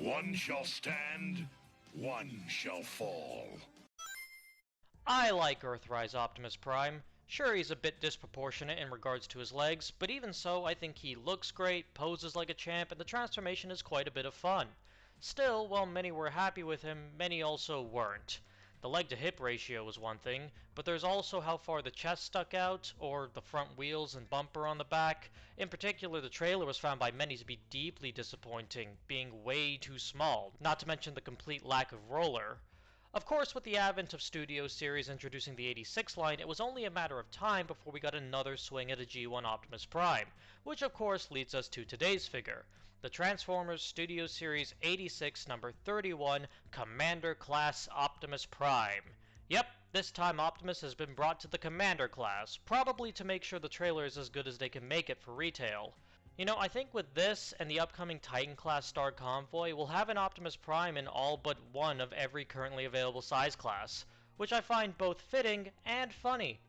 One shall stand, one shall fall. I like Earthrise Optimus Prime. Sure, he's a bit disproportionate in regards to his legs, but even so, I think he looks great, poses like a champ, and the transformation is quite a bit of fun. Still, while many were happy with him, many also weren't. The leg-to-hip ratio was one thing, but there's also how far the chest stuck out, or the front wheels and bumper on the back. In particular, the trailer was found by many to be deeply disappointing, being way too small, not to mention the complete lack of roller. Of course, with the advent of Studio Series introducing the 86 line, it was only a matter of time before we got another swing at a G1 Optimus Prime, which of course leads us to today's figure, the Transformers Studio Series 86 number 31 Commander Class Optimus Prime. Yep, this time Optimus has been brought to the Commander class, probably to make sure the trailer is as good as they can make it for retail. You know, I think with this and the upcoming Titan-class Star Convoy, we'll have an Optimus Prime in all but one of every currently available size class, which I find both fitting and funny.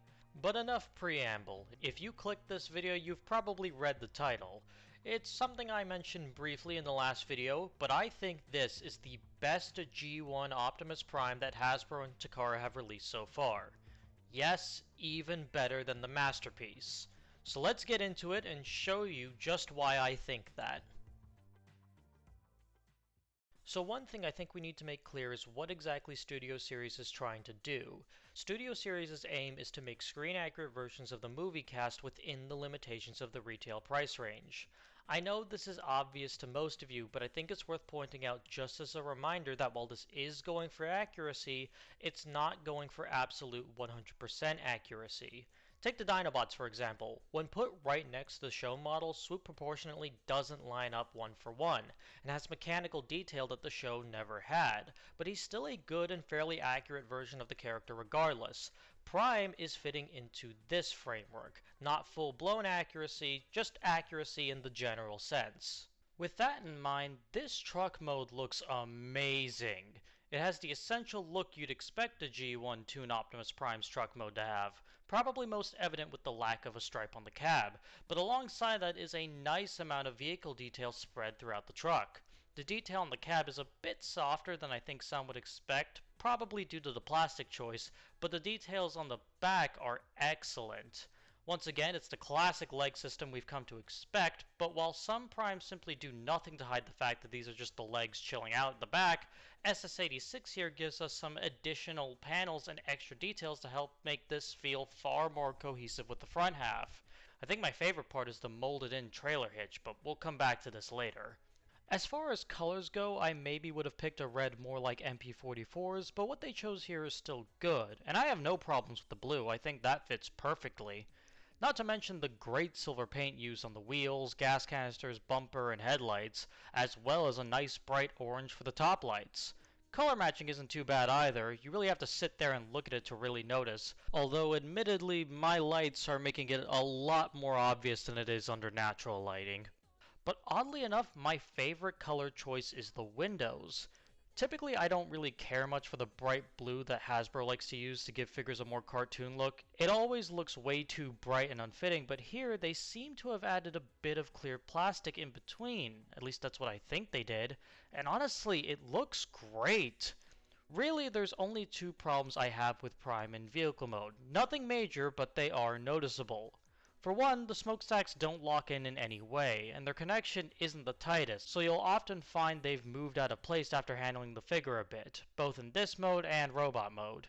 But enough preamble. If you clicked this video, you've probably read the title. It's something I mentioned briefly in the last video, but I think this is the best G1 Optimus Prime that Hasbro and Takara have released so far. Yes, even better than the Masterpiece. So let's get into it and show you just why I think that. So one thing I think we need to make clear is what exactly Studio Series is trying to do. Studio Series' aim is to make screen-accurate versions of the movie cast within the limitations of the retail price range. I know this is obvious to most of you, but I think it's worth pointing out just as a reminder that while this is going for accuracy, it's not going for absolute 100% accuracy. Take the Dinobots for example. When put right next to the show model, Swoop proportionately doesn't line up one for one, and has mechanical detail that the show never had, but he's still a good and fairly accurate version of the character regardless. Prime is fitting into this framework, not full-blown accuracy, just accuracy in the general sense. With that in mind, this truck mode looks amazing. It has the essential look you'd expect a G1 Toon Optimus Prime's truck mode to have, probably most evident with the lack of a stripe on the cab, but alongside that is a nice amount of vehicle detail spread throughout the truck. The detail on the cab is a bit softer than I think some would expect, probably due to the plastic choice, but the details on the back are excellent. Once again, it's the classic leg system we've come to expect, but while some primes simply do nothing to hide the fact that these are just the legs chilling out in the back, SS86 here gives us some additional panels and extra details to help make this feel far more cohesive with the front half. I think my favorite part is the molded in trailer hitch, but we'll come back to this later. As far as colors go, I maybe would have picked a red more like MP44's, but what they chose here is still good, and I have no problems with the blue. I think that fits perfectly. Not to mention the great silver paint used on the wheels, gas canisters, bumper, and headlights, as well as a nice bright orange for the top lights. Color matching isn't too bad either. You really have to sit there and look at it to really notice, although admittedly my lights are making it a lot more obvious than it is under natural lighting. But oddly enough, my favorite color choice is the windows. Typically, I don't really care much for the bright blue that Hasbro likes to use to give figures a more cartoon look. It always looks way too bright and unfitting, but here they seem to have added a bit of clear plastic in between. At least that's what I think they did. And honestly, it looks great. Really, there's only two problems I have with Prime in vehicle mode. Nothing major, but they are noticeable. For one, the smokestacks don't lock in any way, and their connection isn't the tightest, so you'll often find they've moved out of place after handling the figure a bit, both in this mode and robot mode.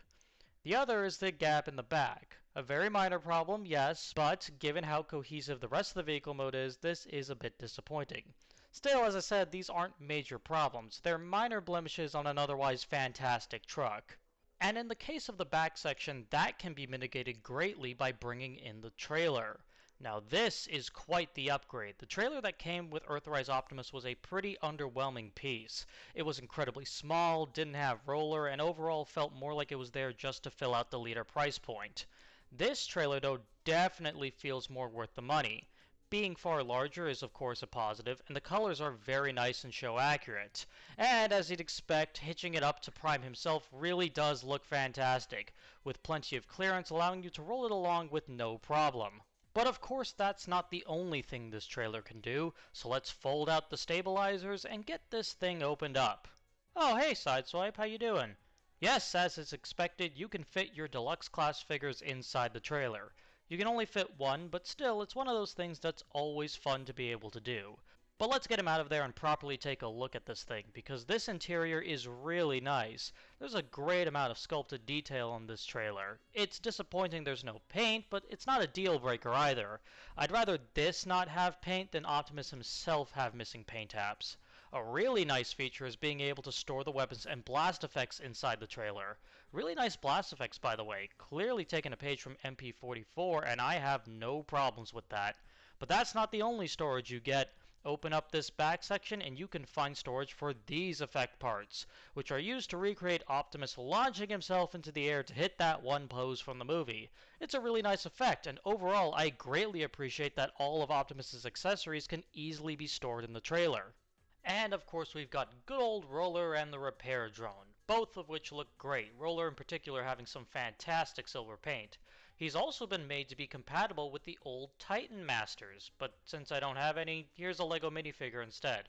The other is the gap in the back. A very minor problem, yes, but given how cohesive the rest of the vehicle mode is, this is a bit disappointing. Still, as I said, these aren't major problems. They're minor blemishes on an otherwise fantastic truck. And in the case of the back section, that can be mitigated greatly by bringing in the trailer. Now this is quite the upgrade. The trailer that came with Earthrise Optimus was a pretty underwhelming piece. It was incredibly small, didn't have roller, and overall felt more like it was there just to fill out the leader price point. This trailer though definitely feels more worth the money. Being far larger is of course a positive, and the colors are very nice and show accurate. And as you'd expect, hitching it up to Prime himself really does look fantastic, with plenty of clearance allowing you to roll it along with no problem. But of course that's not the only thing this trailer can do, so let's fold out the stabilizers and get this thing opened up. Oh hey Sideswipe, how you doing? Yes, as is expected, you can fit your deluxe class figures inside the trailer. You can only fit one, but still, it's one of those things that's always fun to be able to do. But let's get him out of there and properly take a look at this thing, because this interior is really nice. There's a great amount of sculpted detail on this trailer. It's disappointing there's no paint, but it's not a deal breaker either. I'd rather this not have paint than Optimus himself have missing paint apps. A really nice feature is being able to store the weapons and blast effects inside the trailer. Really nice blast effects, by the way. Clearly taking a page from MP44, and I have no problems with that. But that's not the only storage you get. Open up this back section and you can find storage for these effect parts, which are used to recreate Optimus launching himself into the air to hit that one pose from the movie. It's a really nice effect, and overall I greatly appreciate that all of Optimus's accessories can easily be stored in the trailer. And of course we've got good old Roller and the repair drone, both of which look great, Roller in particular having some fantastic silver paint. He's also been made to be compatible with the old Titan Masters, but since I don't have any, here's a Lego minifigure instead.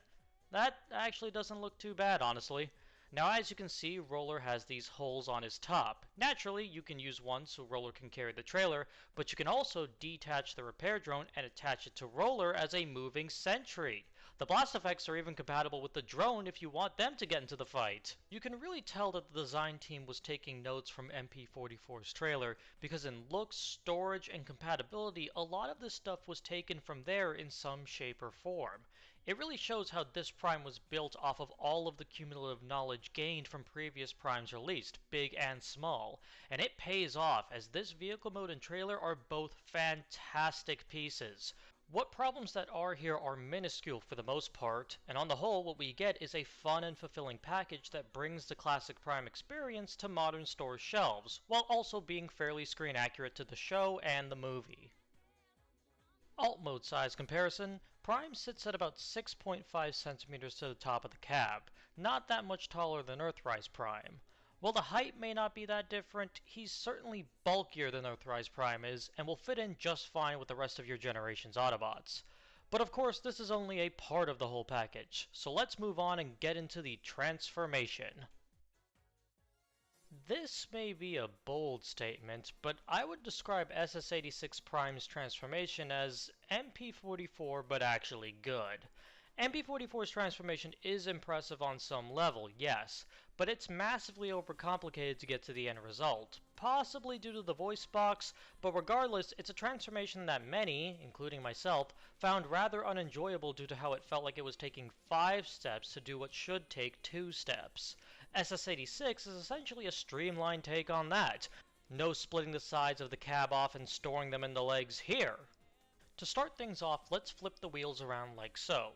That actually doesn't look too bad, honestly. Now as you can see, Roller has these holes on his top. Naturally, you can use one so Roller can carry the trailer, but you can also detach the repair drone and attach it to Roller as a moving sentry. The blast effects are even compatible with the drone if you want them to get into the fight. You can really tell that the design team was taking notes from MP44's trailer, because in looks, storage, and compatibility, a lot of this stuff was taken from there in some shape or form. It really shows how this Prime was built off of all of the cumulative knowledge gained from previous Primes released, big and small, and it pays off as this vehicle mode and trailer are both fantastic pieces. What problems that are here are minuscule for the most part, and on the whole what we get is a fun and fulfilling package that brings the classic Prime experience to modern store shelves, while also being fairly screen accurate to the show and the movie. Alt mode size comparison, Prime sits at about 6.5 centimeters to the top of the cab, not that much taller than Earthrise Prime. While the height may not be that different, he's certainly bulkier than Earthrise Prime is, and will fit in just fine with the rest of your generation's Autobots. But of course, this is only a part of the whole package, so let's move on and get into the transformation. This may be a bold statement, but I would describe SS-86 Prime's transformation as MP44 but actually good. MP44's transformation is impressive on some level, yes, but it's massively overcomplicated to get to the end result, possibly due to the voice box, but regardless, it's a transformation that many, including myself, found rather unenjoyable due to how it felt like it was taking 5 steps to do what should take 2 steps. SS-86 is essentially a streamlined take on that. No splitting the sides of the cab off and storing them in the legs here. To start things off, let's flip the wheels around like so.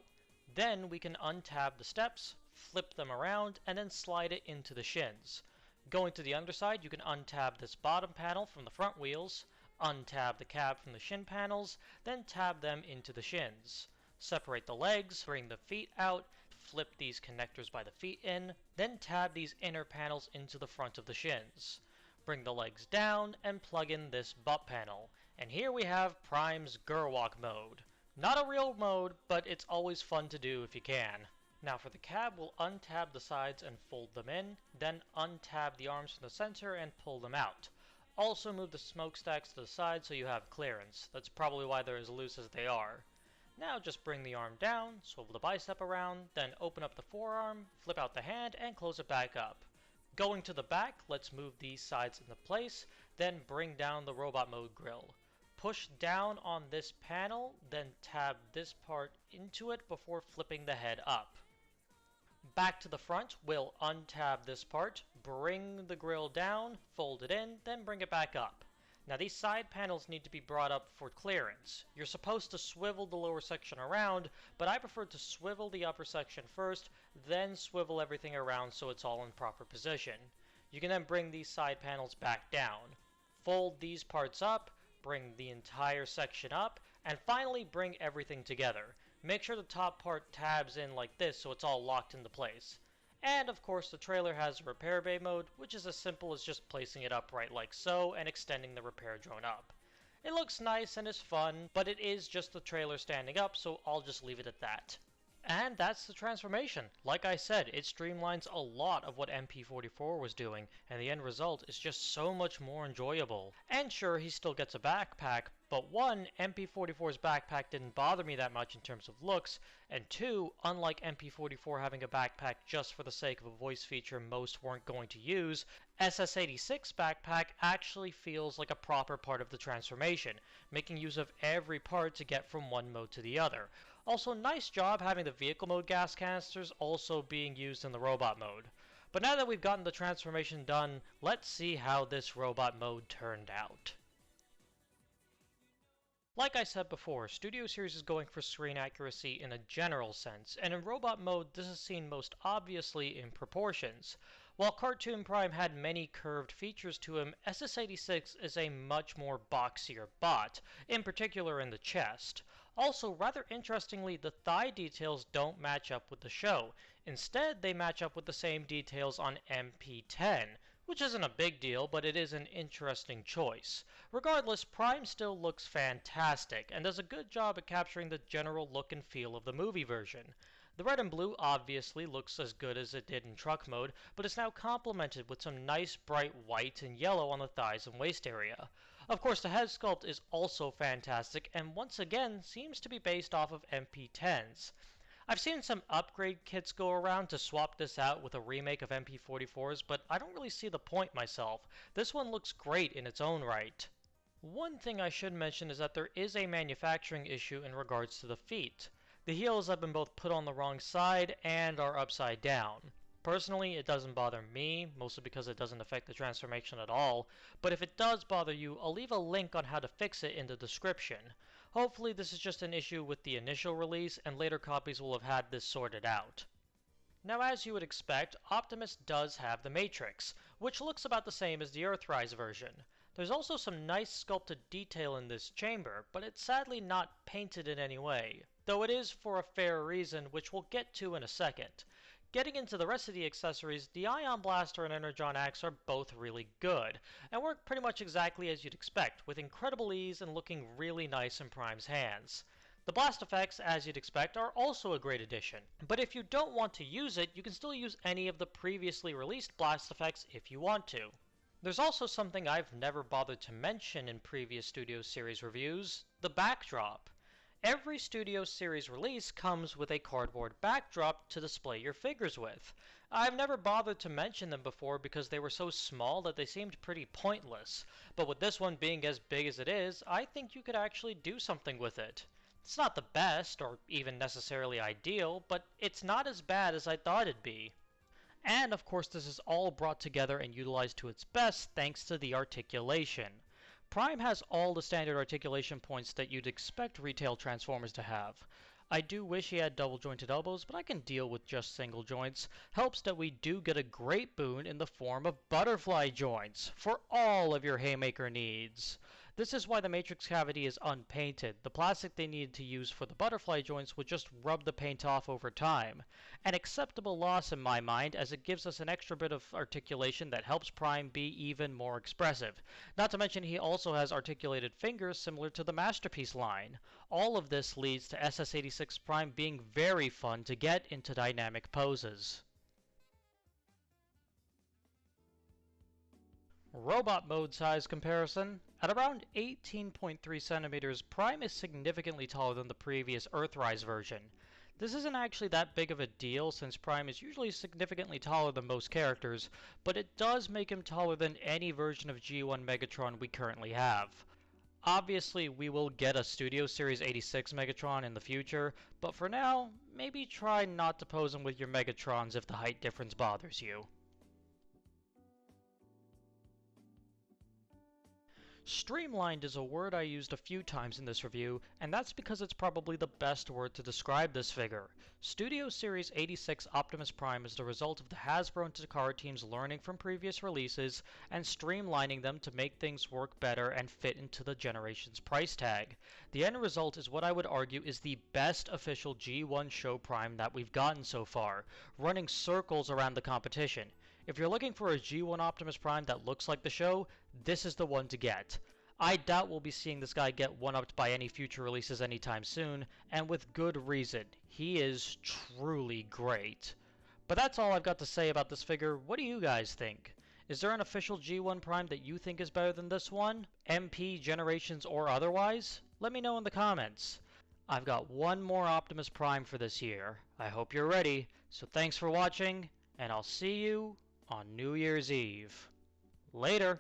Then we can untab the steps, flip them around, and then slide it into the shins. Going to the underside, you can untab this bottom panel from the front wheels, untab the cab from the shin panels, then tab them into the shins. Separate the legs, bring the feet out, flip these connectors by the feet in, then tab these inner panels into the front of the shins. Bring the legs down and plug in this butt panel. And here we have Prime's Gerwalk mode. Not a real mode, but it's always fun to do if you can. Now for the cab, we'll untab the sides and fold them in, then untab the arms from the center and pull them out. Also move the smokestacks to the side so you have clearance. That's probably why they're as loose as they are. Now just bring the arm down, swivel the bicep around, then open up the forearm, flip out the hand, and close it back up. Going to the back, let's move these sides into place, then bring down the robot mode grille. Push down on this panel, then tab this part into it before flipping the head up. Back to the front, we'll untab this part, bring the grille down, fold it in, then bring it back up. Now these side panels need to be brought up for clearance. You're supposed to swivel the lower section around, but I prefer to swivel the upper section first, then swivel everything around so it's all in proper position. You can then bring these side panels back down. Fold these parts up, bring the entire section up, and finally bring everything together. Make sure the top part tabs in like this so it's all locked into place. And of course the trailer has a repair bay mode, which is as simple as just placing it upright like so and extending the repair drone up. It looks nice and is fun, but it is just the trailer standing up, so I'll just leave it at that. And that's the transformation. Like I said, it streamlines a lot of what MP44 was doing, and the end result is just so much more enjoyable. And sure, he still gets a backpack, but one, MP44's backpack didn't bother me that much in terms of looks, and two, unlike MP44 having a backpack just for the sake of a voice feature most weren't going to use, SS86's backpack actually feels like a proper part of the transformation, making use of every part to get from one mode to the other. Also, nice job having the vehicle mode gas canisters also being used in the robot mode. But now that we've gotten the transformation done, let's see how this robot mode turned out. Like I said before, Studio Series is going for screen accuracy in a general sense, and in robot mode this is seen most obviously in proportions. While Cartoon Prime had many curved features to him, SS86 is a much more boxier bot, in particular in the chest. Also, rather interestingly, the thigh details don't match up with the show. Instead, they match up with the same details on MP10, which isn't a big deal, but it is an interesting choice. Regardless, Prime still looks fantastic, and does a good job at capturing the general look and feel of the movie version. The red and blue obviously looks as good as it did in truck mode, but is now complemented with some nice bright white and yellow on the thighs and waist area. Of course, the head sculpt is also fantastic, and once again seems to be based off of MP10s. I've seen some upgrade kits go around to swap this out with a remake of MP44s, but I don't really see the point myself. This one looks great in its own right. One thing I should mention is that there is a manufacturing issue in regards to the feet. The heels have been both put on the wrong side and are upside down. Personally, it doesn't bother me, mostly because it doesn't affect the transformation at all, but if it does bother you, I'll leave a link on how to fix it in the description. Hopefully this is just an issue with the initial release, and later copies will have had this sorted out. Now, as you would expect, Optimus does have the Matrix, which looks about the same as the Earthrise version. There's also some nice sculpted detail in this chamber, but it's sadly not painted in any way, though it is for a fair reason, which we'll get to in a second. Getting into the rest of the accessories, the Ion Blaster and Energon Axe are both really good, and work pretty much exactly as you'd expect, with incredible ease and looking really nice in Prime's hands. The blast effects, as you'd expect, are also a great addition, but if you don't want to use it, you can still use any of the previously released blast effects if you want to. There's also something I've never bothered to mention in previous Studio Series reviews, the backdrop. Every Studio Series release comes with a cardboard backdrop to display your figures with. I've never bothered to mention them before because they were so small that they seemed pretty pointless, but with this one being as big as it is, I think you could actually do something with it. It's not the best, or even necessarily ideal, but it's not as bad as I thought it'd be. And of course this is all brought together and utilized to its best thanks to the articulation. Prime has all the standard articulation points that you'd expect retail Transformers to have. I do wish he had double jointed elbows, but I can deal with just single joints. Helps that we do get a great boon in the form of butterfly joints for all of your haymaker needs. This is why the matrix cavity is unpainted. The plastic they needed to use for the butterfly joints would just rub the paint off over time. An acceptable loss in my mind, as it gives us an extra bit of articulation that helps Prime be even more expressive. Not to mention he also has articulated fingers similar to the Masterpiece line. All of this leads to SS86 Prime being very fun to get into dynamic poses. Robot mode size comparison. At around 18.3 centimeters, Prime is significantly taller than the previous Earthrise version. This isn't actually that big of a deal since Prime is usually significantly taller than most characters, but it does make him taller than any version of G1 Megatron we currently have. Obviously, we will get a Studio Series 86 Megatron in the future, but for now, maybe try not to pose him with your Megatrons if the height difference bothers you. Streamlined is a word I used a few times in this review, and that's because it's probably the best word to describe this figure. Studio Series 86 Optimus Prime is the result of the Hasbro and Takara teams learning from previous releases and streamlining them to make things work better and fit into the generation's price tag. The end result is what I would argue is the best official G1 show Prime that we've gotten so far, running circles around the competition. If you're looking for a G1 Optimus Prime that looks like the show, this is the one to get. I doubt we'll be seeing this guy get one-upped by any future releases anytime soon, and with good reason. He is truly great. But that's all I've got to say about this figure. What do you guys think? Is there an official G1 Prime that you think is better than this one? MP, Generations, or otherwise? Let me know in the comments. I've got one more Optimus Prime for this year. I hope you're ready. So thanks for watching, and I'll see you on New Year's Eve. Later!